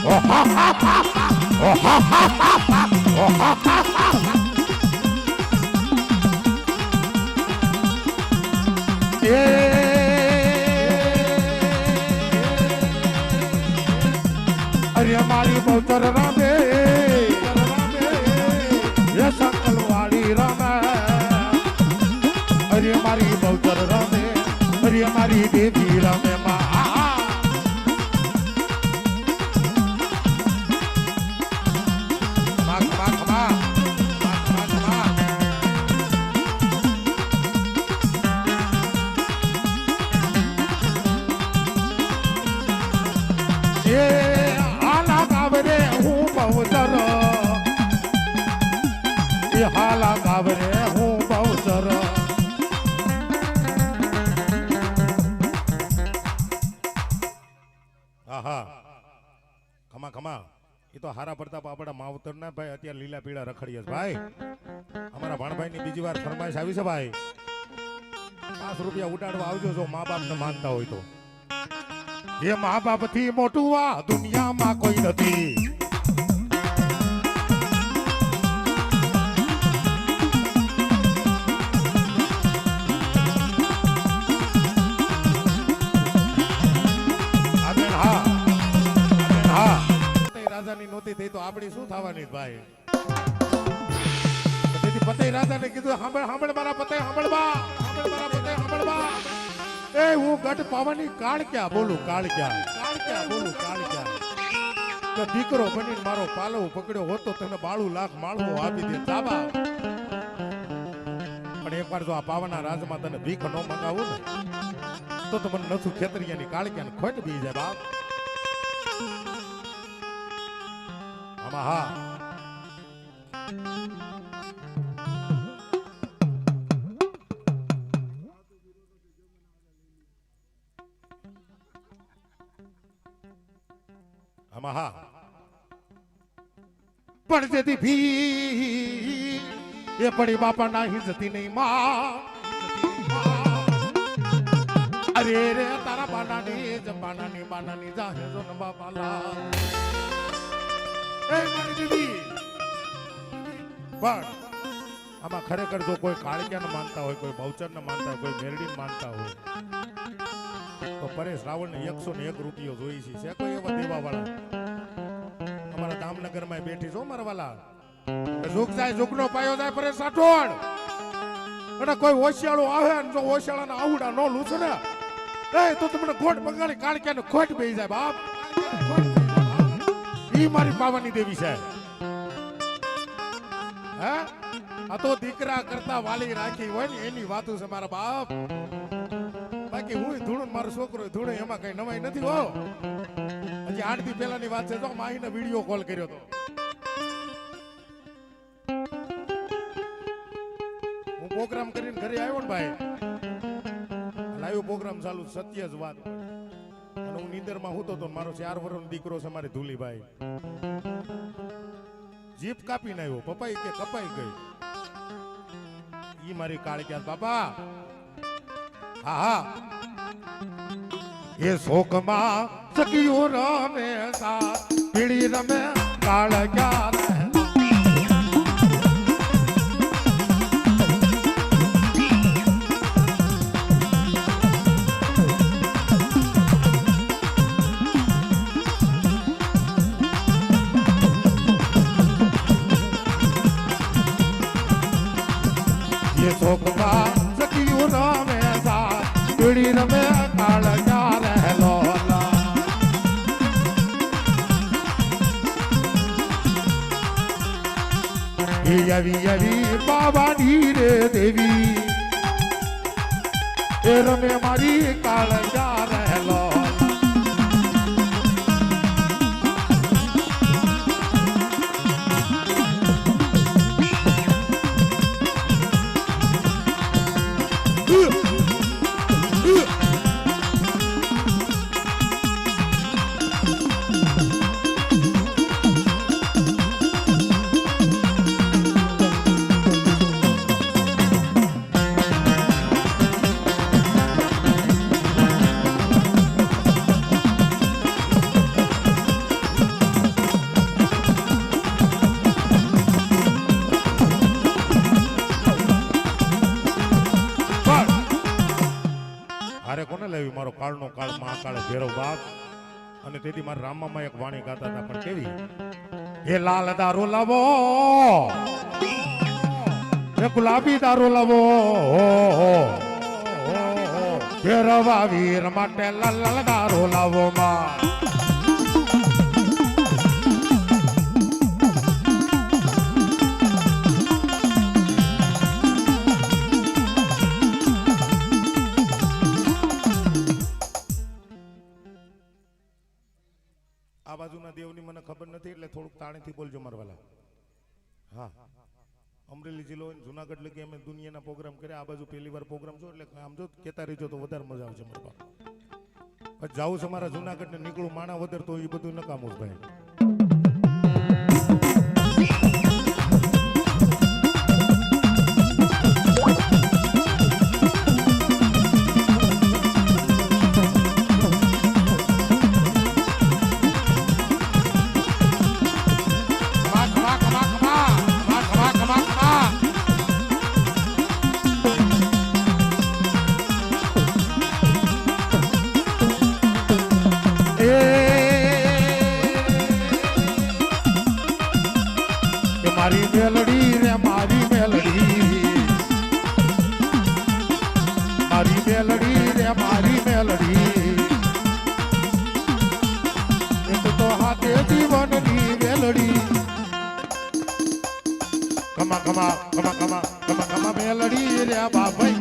અરે મારી બહુચર રામે સંકલ વાળી રામે અરે મારી બહુચર રામે અરે મારી દેવી રામે હાલા ગાવરે હું બહુચર આહા ખમા ખમા એ તો હારા પ્રતાપ આપણા માવતર ના ભાઈ અત્યારે લીલા પીળા રખડીએ ભાઈ અમારા ભાણભાઈ ની બીજી વાર ફરમાઈશ આવી છે ભાઈ 5 રૂપિયા ઉડાડવા આવજો જો મા બાપ ને માનતા હોય તો એ મા બાપ થી મોટું આ દુનિયામાં કોઈ નથી નોતી તો આપણી શું થવાની ભાઈ તેથી પતઈ રાજાને કીધું સાંભળ મારા પતઈ સાંભળવા એ હું ગઢ પાવાની કાળ ક્યાં બોલું કાળ ક્યાં તો દીકરો બનીને મારો પાલવ પકડ્યો હોતો તને 12 લાખ માળવો આપી દે જાબા પણ એકવાર જો આ પાવાના રાજમાં તને ભીખ ન મંગાવું ને તો મને નથું ખેતરિયાની કાળ ક્યાં ખોટ બી જાય બાપ આમાં હા પણ જેથી ભી એ પડી બાપા ના હિજતી નહીં માં અરે રે તારા બાનાની જાહે જો ન બાપાલા એ મારી દીદી પણ આમાં ખરેખર જો કોઈ કાળિયાને માનતા હોય કોઈ બહુચરને માનતા હોય કોઈ મેરડીને માનતા હોય તો પરેશ રાવળને 101 રૂપિયો જોઈ છે કોઈ એવા દેવા વાળા અમારા દામનગરમાં બેઠી છો મારા વાલા ઝુક જાય ઝુકનો પાયો જાય પરેશ રાઠોડ અને કોઈ ઓશિયાળો આવે ને જો ઓશિયાળાના આહુડા નો લૂછે ને એ તો તમને ગોટ બગાડી કાળિયાને ખોટ બેહી જાય બાપ ઈ મારી પાવાની દેવી છે હે આ તો દીકરા કરતા વાલી રાખી હોય ને એની વાતો છે મારા બાપ બાકી હું ધૂણું મારો છોકરો ધૂણે એમાં કઈ નવાઈ નથી હો હજી 8 દી પહેલાની વાત છે તો માહીને વિડિયો કોલ કર્યો તો હું પ્રોગ્રામ કરીને ઘરે આવ્યો ને ભાઈ લાઈવ પ્રોગ્રામ ચાલુ સત્ય જ વાત અને હું નીંદરમાં હું તો મારો 4 વર્ષનો દીકરો છે મારી ધૂલીભાઈ જીપ કાપીને આવ્યો પપ્પા કે કપાઈ ગઈ ઈ મારી કાળિયા બાપા હા એ શોકમાં સખીઓ રમે સા પીળી રમે કાળિયા શોકમાં સખીઓ રમે સા પીળી રમે કાળિયા રહેલો આવી બાવાની રે દેવી એ રમે મારી કાળિયા રહેલો કાળે ભેરવ બાપ અને તેથી મારા રામામાં એક વાણી ગાતા હતા પણ કેવી એ લાલ દારૂ લાવો એ ગુલાબી દારૂ લાવો ભેરવા વીર માટે લાલ લાલ દારૂ લાવો માં આ બાજુના દેવની મને ખબર નથી એટલે થોડુંક તાણીથી બોલજો મારવાલા. હા, અમરેલી જિલ્લો જુનાગઢ લગી અમે દુનિયાના પ્રોગ્રામ કર્યા. આ બાજુ પહેલી વાર પ્રોગ્રામ છો એટલે આમ જો કેતા રહીજો તો વધારે મજા આવશે મારા બાપ. પછી જાવું છે મારા જુનાગઢ ને નીકળું માણા વદર તો એ બધું નકામું જ ભાઈ. મારી મેલડી રે મારી મેલડી મારી મેલડી રે મારી મેલડી એક તો હાથે જીવનની મેલડી કમા કમા કમા કમા કમા કમા મેલડી રે બાભાઈ